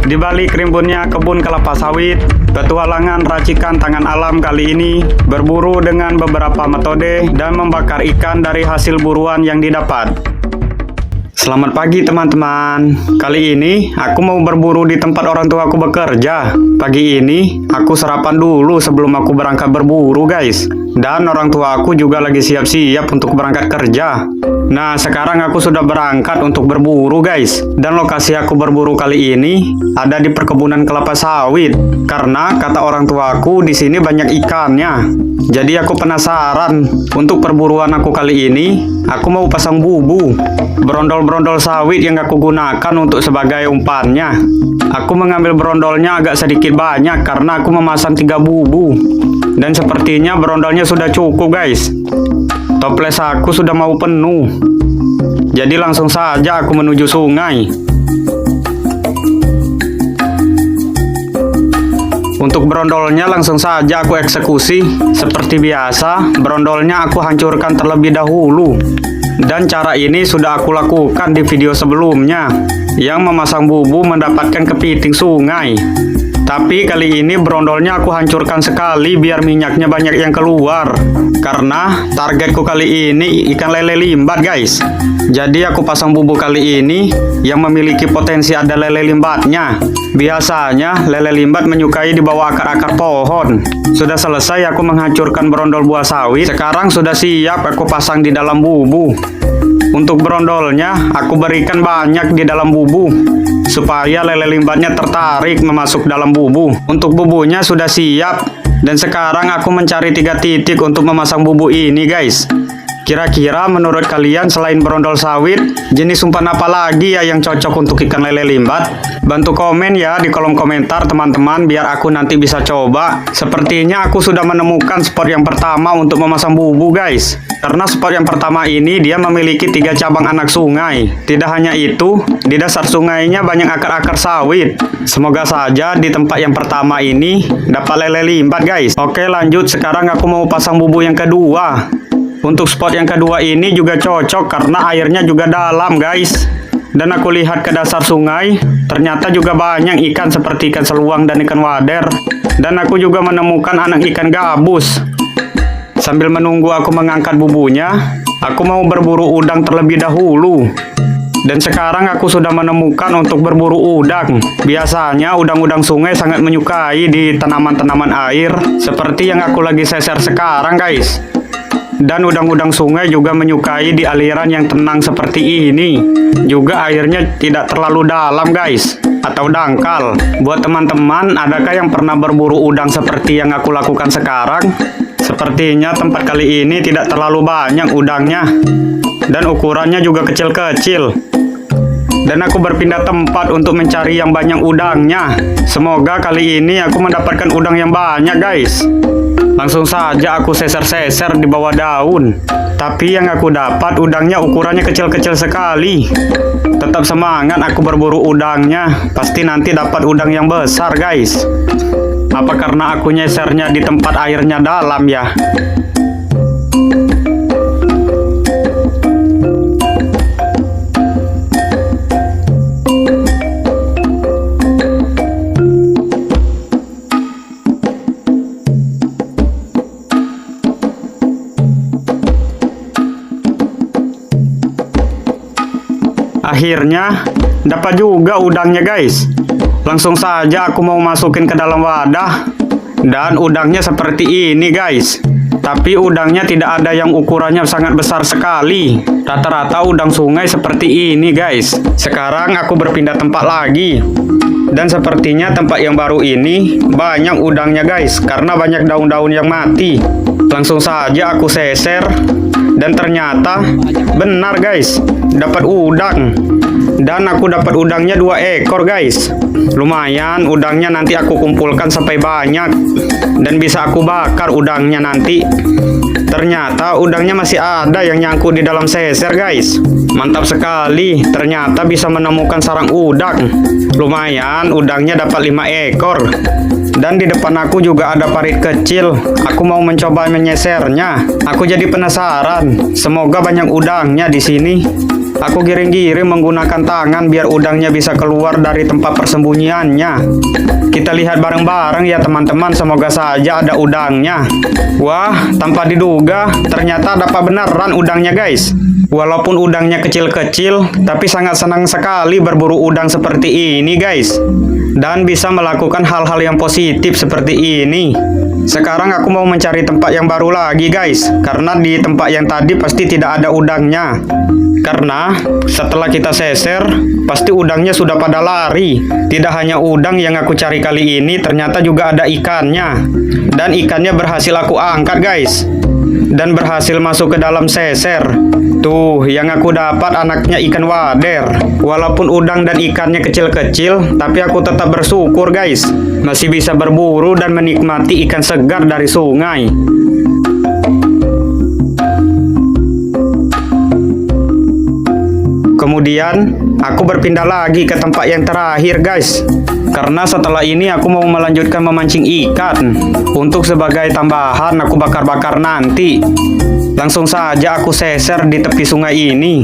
Di balik rimbunnya kebun kelapa sawit, petualangan racikan tangan alam kali ini berburu dengan beberapa metode dan membakar ikan dari hasil buruan yang didapat. Selamat pagi teman-teman. Kali ini aku mau berburu di tempat orang tua aku bekerja. Pagi ini aku sarapan dulu sebelum aku berangkat berburu, guys. Dan orang tua aku juga lagi siap-siap untuk berangkat kerja. Nah, sekarang aku sudah berangkat untuk berburu, guys. Dan lokasi aku berburu kali ini ada di perkebunan kelapa sawit. Karena kata orang tua aku di sini banyak ikannya. Jadi aku penasaran. Untuk perburuan aku kali ini, aku mau pasang bubu. Brondol-brondol sawit yang aku gunakan untuk sebagai umpannya. Aku mengambil brondolnya agak sedikit banyak karena aku memasang 3 bubu. Dan sepertinya brondolnya sudah cukup, guys. Toples aku sudah mau penuh. Jadi langsung saja aku menuju sungai. Untuk brondolnya langsung saja aku eksekusi. Seperti biasa, brondolnya aku hancurkan terlebih dahulu. Dan cara ini sudah aku lakukan di video sebelumnya, yang memasang bubu mendapatkan kepiting sungai. Tapi kali ini brondolnya aku hancurkan sekali biar minyaknya banyak yang keluar. Karena targetku kali ini ikan lele limbat, guys. Jadi aku pasang bubu kali ini yang memiliki potensi ada lele limbatnya. Biasanya lele limbat menyukai di bawah akar-akar pohon. Sudah selesai aku menghancurkan brondol buah sawit. Sekarang sudah siap aku pasang di dalam bubu. Untuk brondolnya aku berikan banyak di dalam bubu supaya lele limbatnya tertarik memasuk dalam bubu. Untuk bubunya sudah siap. Dan sekarang aku mencari 3 titik untuk memasang bubu ini, guys. Kira-kira menurut kalian selain brondol sawit, jenis umpan apa lagi ya yang cocok untuk ikan lele limbat? Bantu komen ya di kolom komentar teman-teman biar aku nanti bisa coba. Sepertinya aku sudah menemukan spot yang pertama untuk memasang bubu, guys. Karena spot yang pertama ini dia memiliki 3 cabang anak sungai. Tidak hanya itu, di dasar sungainya banyak akar-akar sawit. Semoga saja di tempat yang pertama ini dapat lele limbat, guys. Oke, lanjut. Sekarang aku mau pasang bubu yang kedua. Untuk spot yang kedua ini juga cocok karena airnya juga dalam, guys. Dan aku lihat ke dasar sungai, ternyata juga banyak ikan seperti ikan seluang dan ikan wader. Dan aku juga menemukan anak ikan gabus. Sambil menunggu aku mengangkat bubunya, aku mau berburu udang terlebih dahulu. Dan sekarang aku sudah menemukan untuk berburu udang. Biasanya udang-udang sungai sangat menyukai di tanaman-tanaman air, seperti yang aku lagi seser sekarang, guys. Dan udang-udang sungai juga menyukai di aliran yang tenang seperti ini. Juga airnya tidak terlalu dalam, guys, atau dangkal. Buat teman-teman, adakah yang pernah berburu udang seperti yang aku lakukan sekarang? Sepertinya tempat kali ini tidak terlalu banyak udangnya. Dan ukurannya juga kecil-kecil. Dan aku berpindah tempat untuk mencari yang banyak udangnya. Semoga kali ini aku mendapatkan udang yang banyak, guys. Langsung saja aku seser-seser di bawah daun. Tapi yang aku dapat udangnya ukurannya kecil-kecil sekali. Tetap semangat aku berburu udangnya. Pasti nanti dapat udang yang besar, guys. Apa karena aku nyesernya di tempat airnya dalam ya? Akhirnya dapat juga udangnya, guys. Langsung saja aku mau masukin ke dalam wadah. Dan udangnya seperti ini, guys. Tapi udangnya tidak ada yang ukurannya sangat besar sekali. Rata-rata udang sungai seperti ini, guys. Sekarang aku berpindah tempat lagi. Dan sepertinya tempat yang baru ini banyak udangnya, guys, karena banyak daun-daun yang mati. Langsung saja aku seser. Dan ternyata benar, guys, dapat udang. Dan aku dapat udangnya 2 ekor, guys. Lumayan, udangnya nanti aku kumpulkan sampai banyak. Dan bisa aku bakar udangnya nanti. Ternyata udangnya masih ada yang nyangkut di dalam seser, guys. Mantap sekali, ternyata bisa menemukan sarang udang. Lumayan, udangnya dapat 5 ekor. Dan di depan aku juga ada parit kecil. Aku mau mencoba menyesernya. Aku jadi penasaran. Semoga banyak udangnya di sini. Aku giring-giring menggunakan tangan biar udangnya bisa keluar dari tempat persembunyiannya. Kita lihat bareng-bareng ya teman-teman, semoga saja ada udangnya. Wah, tanpa diduga, ternyata dapat beneran udangnya guys. Walaupun udangnya kecil-kecil, tapi sangat senang sekali berburu udang seperti ini guys. Dan bisa melakukan hal-hal yang positif seperti ini. Sekarang aku mau mencari tempat yang baru lagi guys, karena di tempat yang tadi pasti tidak ada udangnya. Karena setelah kita seser, pasti udangnya sudah pada lari. Tidak hanya udang yang aku cari kali ini, ternyata juga ada ikannya. Dan ikannya berhasil aku angkat guys. Dan berhasil masuk ke dalam seser. Tuh, yang aku dapat anaknya ikan wader. Walaupun udang dan ikannya kecil-kecil, tapi aku tetap bersyukur guys. Masih bisa berburu dan menikmati ikan segar dari sungai. Kemudian, aku berpindah lagi ke tempat yang terakhir guys. Karena setelah ini aku mau melanjutkan memancing ikan. Untuk sebagai tambahan aku bakar-bakar nanti. Langsung saja aku seser di tepi sungai ini.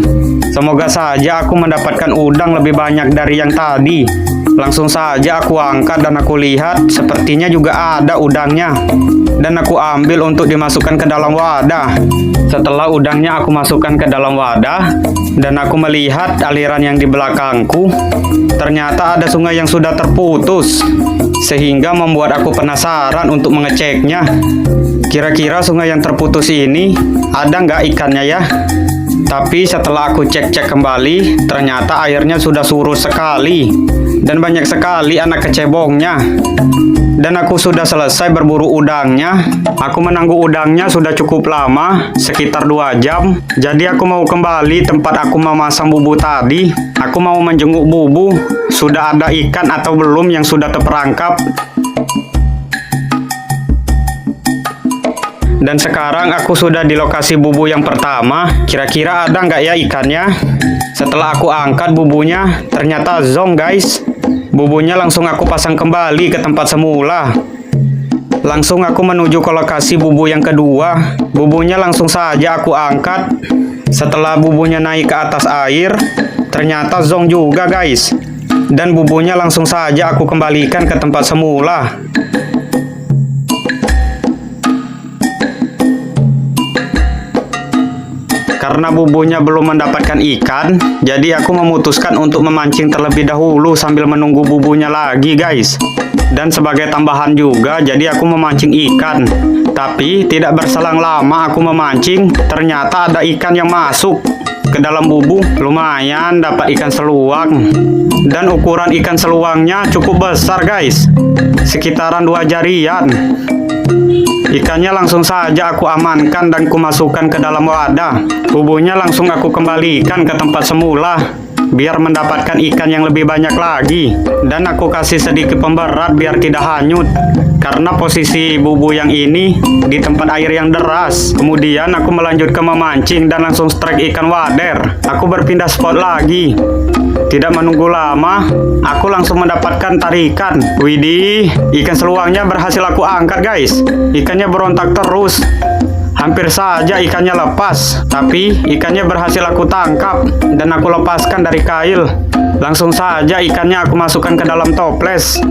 Semoga saja aku mendapatkan udang lebih banyak dari yang tadi. Langsung saja aku angkat dan aku lihat sepertinya juga ada udangnya. Dan aku ambil untuk dimasukkan ke dalam wadah. Setelah udangnya aku masukkan ke dalam wadah dan aku melihat aliran yang di belakangku, ternyata ada sungai yang sudah terputus, sehingga membuat aku penasaran untuk mengeceknya. Kira-kira sungai yang terputus ini ada nggak ikannya ya? Tapi setelah aku cek-cek kembali, ternyata airnya sudah surut sekali dan banyak sekali anak kecebongnya. Dan aku sudah selesai berburu udangnya. Aku menunggu udangnya sudah cukup lama, sekitar 2 jam. Jadi aku mau kembali tempat aku memasang bubu tadi. Aku mau menjenguk bubu. Sudah ada ikan atau belum yang sudah terperangkap. Dan sekarang aku sudah di lokasi bubu yang pertama. Kira-kira ada nggak ya ikannya? Setelah aku angkat bubunya, ternyata zong guys. Bubunya langsung aku pasang kembali ke tempat semula. Langsung aku menuju ke lokasi bubu yang kedua. Bubunya langsung saja aku angkat. Setelah bubunya naik ke atas air, ternyata zong juga guys. Dan bubunya langsung saja aku kembalikan ke tempat semula. Karena bubunya belum mendapatkan ikan, jadi aku memutuskan untuk memancing terlebih dahulu sambil menunggu bubunya lagi guys. Dan sebagai tambahan juga, jadi aku memancing ikan. Tapi tidak berselang lama aku memancing, ternyata ada ikan yang masuk ke dalam bubu. Lumayan dapat ikan seluang. Dan ukuran ikan seluangnya cukup besar guys, sekitaran 2 jarian. Ikannya langsung saja aku amankan dan kumasukkan ke dalam wadah. Bubunya langsung aku kembalikan ke tempat semula, biar mendapatkan ikan yang lebih banyak lagi. Dan aku kasih sedikit pemberat biar tidak hanyut, karena posisi bubu yang ini di tempat air yang deras. Kemudian aku melanjutkan memancing dan langsung strike ikan wader. Aku berpindah spot lagi. Tidak menunggu lama, aku langsung mendapatkan tarikan. Widih, ikan seluangnya berhasil aku angkat guys. Ikannya berontak terus. Hampir saja ikannya lepas, tapi ikannya berhasil aku tangkap dan aku lepaskan dari kail. Langsung saja ikannya aku masukkan ke dalam toples.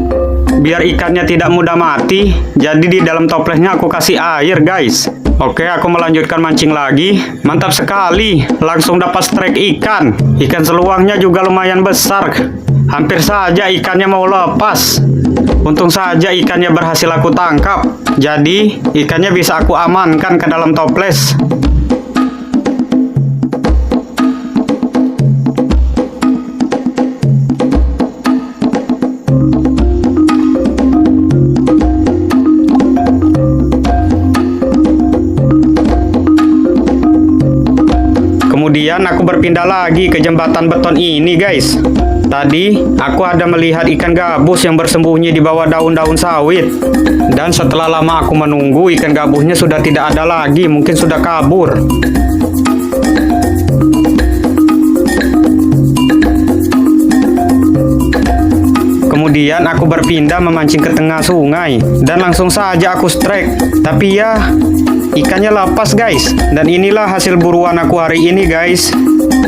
Biar ikannya tidak mudah mati, jadi di dalam toplesnya aku kasih air guys. Oke, aku melanjutkan mancing lagi. Mantap sekali, langsung dapat strike ikan. Ikan seluangnya juga lumayan besar. Hampir saja ikannya mau lepas. Untung saja ikannya berhasil aku tangkap. Jadi, ikannya bisa aku amankan ke dalam toples. Kemudian aku berpindah lagi ke jembatan beton ini guys. Tadi aku ada melihat ikan gabus yang bersembunyi di bawah daun-daun sawit. Dan setelah lama aku menunggu, ikan gabusnya sudah tidak ada lagi, mungkin sudah kabur. Kemudian aku berpindah memancing ke tengah sungai dan langsung saja aku strike. Tapi ya, ikannya lepas guys. Dan inilah hasil buruan aku hari ini guys.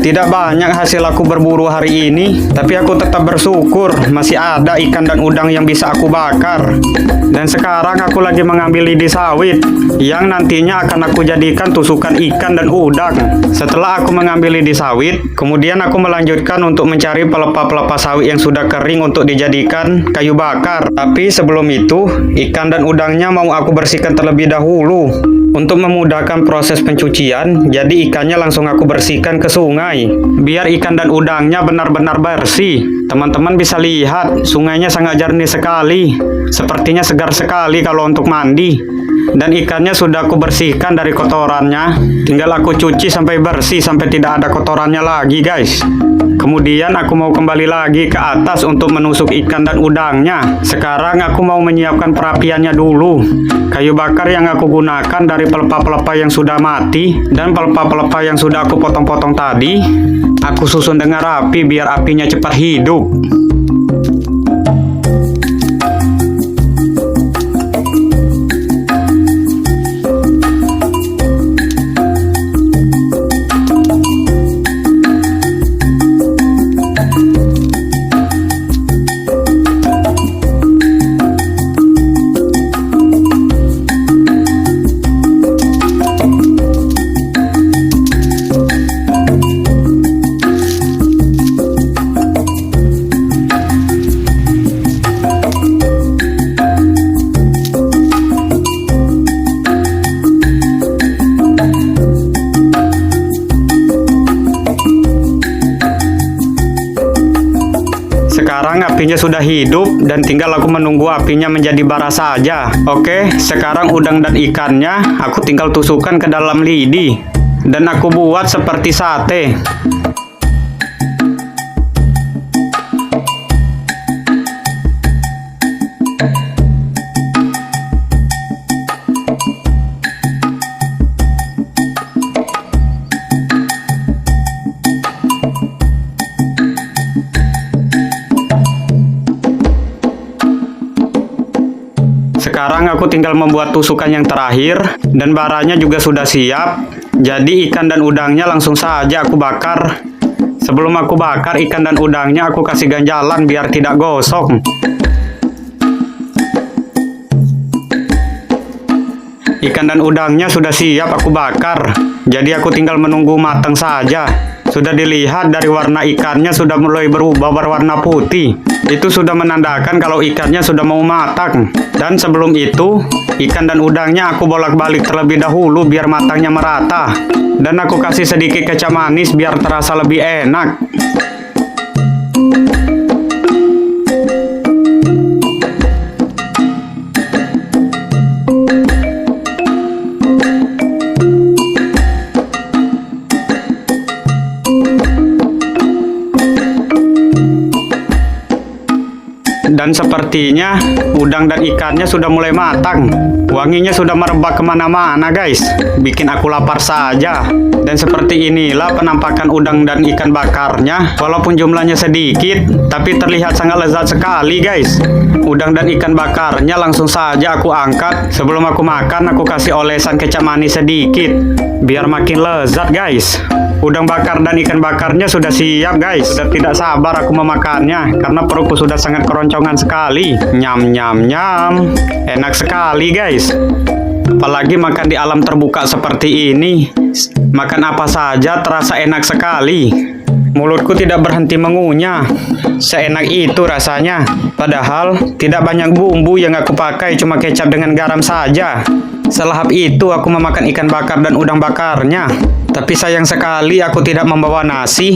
Tidak banyak hasil aku berburu hari ini, tapi aku tetap bersyukur masih ada ikan dan udang yang bisa aku bakar. Dan sekarang aku lagi mengambil lidi sawit yang nantinya akan aku jadikan tusukan ikan dan udang. Setelah aku mengambil lidi sawit, kemudian aku melanjutkan untuk mencari pelepah-pelepah sawit yang sudah kering untuk dijadikan kayu bakar. Tapi sebelum itu, ikan dan udangnya mau aku bersihkan terlebih dahulu. Untuk memudahkan proses pencucian, jadi ikannya langsung aku bersihkan ke sungai. Biar ikan dan udangnya benar-benar bersih. Teman-teman bisa lihat, sungainya sangat jernih sekali. Sepertinya segar sekali kalau untuk mandi. Dan ikannya sudah aku bersihkan dari kotorannya. Tinggal aku cuci sampai bersih, sampai tidak ada kotorannya lagi, guys. Kemudian aku mau kembali lagi ke atas untuk menusuk ikan dan udangnya. Sekarang aku mau menyiapkan perapiannya dulu. Kayu bakar yang aku gunakan dari pelepah-pelepah yang sudah mati dan pelepah-pelepah yang sudah aku potong-potong tadi. Aku susun dengan rapi biar apinya cepat hidup. Sekarang apinya sudah hidup dan tinggal aku menunggu apinya menjadi bara saja. Oke, sekarang udang dan ikannya aku tinggal tusukkan ke dalam lidi. Dan aku buat seperti sate. Sekarang aku tinggal membuat tusukan yang terakhir dan baranya juga sudah siap. Jadi ikan dan udangnya langsung saja aku bakar. Sebelum aku bakar ikan dan udangnya aku kasih ganjalan biar tidak gosong. Ikan dan udangnya sudah siap aku bakar. Jadi aku tinggal menunggu matang saja. Sudah dilihat dari warna ikannya sudah mulai berubah berwarna putih. Itu sudah menandakan kalau ikannya sudah mau matang. Dan sebelum itu, ikan dan udangnya aku bolak-balik terlebih dahulu biar matangnya merata. Dan aku kasih sedikit kecap manis biar terasa lebih enak. Dan sepertinya udang dan ikannya sudah mulai matang. Wanginya sudah merebak kemana-mana, guys. Bikin aku lapar saja. Dan seperti inilah penampakan udang dan ikan bakarnya. Walaupun jumlahnya sedikit, tapi terlihat sangat lezat sekali, guys. Udang dan ikan bakarnya langsung saja aku angkat. Sebelum aku makan, aku kasih olesan kecap manis sedikit. Biar makin lezat, guys. Udang bakar dan ikan bakarnya sudah siap, guys. Sudah tidak sabar aku memakannya karena perutku sudah sangat keroncongan sekali. Nyam nyam nyam. Enak sekali, guys. Apalagi makan di alam terbuka seperti ini. Makan apa saja terasa enak sekali. Mulutku tidak berhenti mengunyah. Seenak itu rasanya. Padahal tidak banyak bumbu yang aku pakai, cuma kecap dengan garam saja. Selahap itu aku memakan ikan bakar dan udang bakarnya. Tapi sayang sekali aku tidak membawa nasi.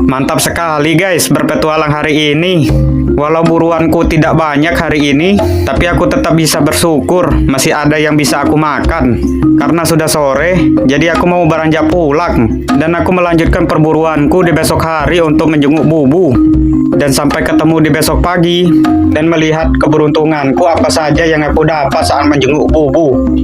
Mantap sekali guys berpetualang hari ini. Walau buruanku tidak banyak hari ini, tapi aku tetap bisa bersyukur masih ada yang bisa aku makan. Karena sudah sore, jadi aku mau beranjak pulang. Dan aku melanjutkan perburuanku di besok hari untuk menjenguk Bubu. Dan sampai ketemu di besok pagi, dan melihat keberuntunganku apa saja yang aku dapat saat menjenguk Bubu.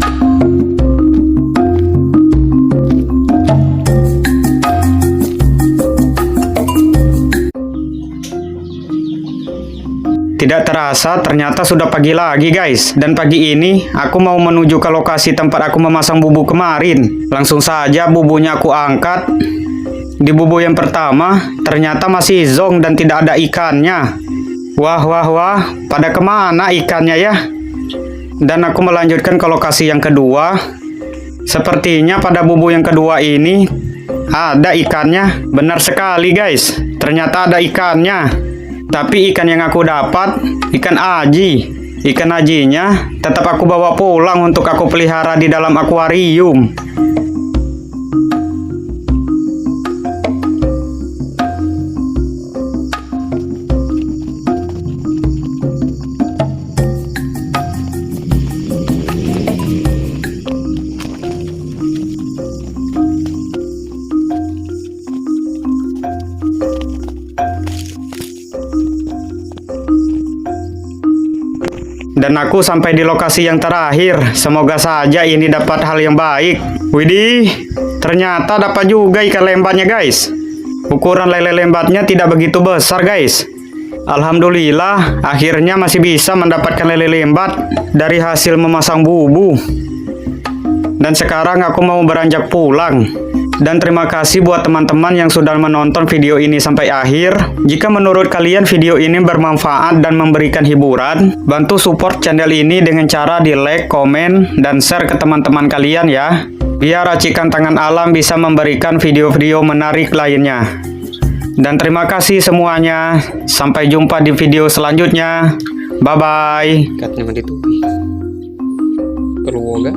Tidak terasa ternyata sudah pagi lagi guys. Dan pagi ini aku mau menuju ke lokasi tempat aku memasang bubu kemarin. Langsung saja bubunya aku angkat. Di bubu yang pertama ternyata masih zong dan tidak ada ikannya. Wah wah wah, pada kemana ikannya ya? Dan aku melanjutkan ke lokasi yang kedua. Sepertinya pada bubu yang kedua ini ada ikannya. Benar sekali guys, ternyata ada ikannya. Tapi ikan yang aku dapat, ikan aji. Ikan ajinya tetap aku bawa pulang untuk aku pelihara di dalam akuarium. Dan aku sampai di lokasi yang terakhir. Semoga saja ini dapat hal yang baik. Widih, ternyata dapat juga ikan lembatnya guys. Ukuran lele lembatnya tidak begitu besar guys. Alhamdulillah, akhirnya masih bisa mendapatkan lele lembat dari hasil memasang bubu. Dan sekarang aku mau beranjak pulang. Dan terima kasih buat teman-teman yang sudah menonton video ini sampai akhir. Jika menurut kalian video ini bermanfaat dan memberikan hiburan, bantu support channel ini dengan cara di like, komen, dan share ke teman-teman kalian ya. Biar racikan tangan alam bisa memberikan video-video menarik lainnya. Dan terima kasih semuanya. Sampai jumpa di video selanjutnya. Bye-bye. Kat naman dito. Kaluwaga.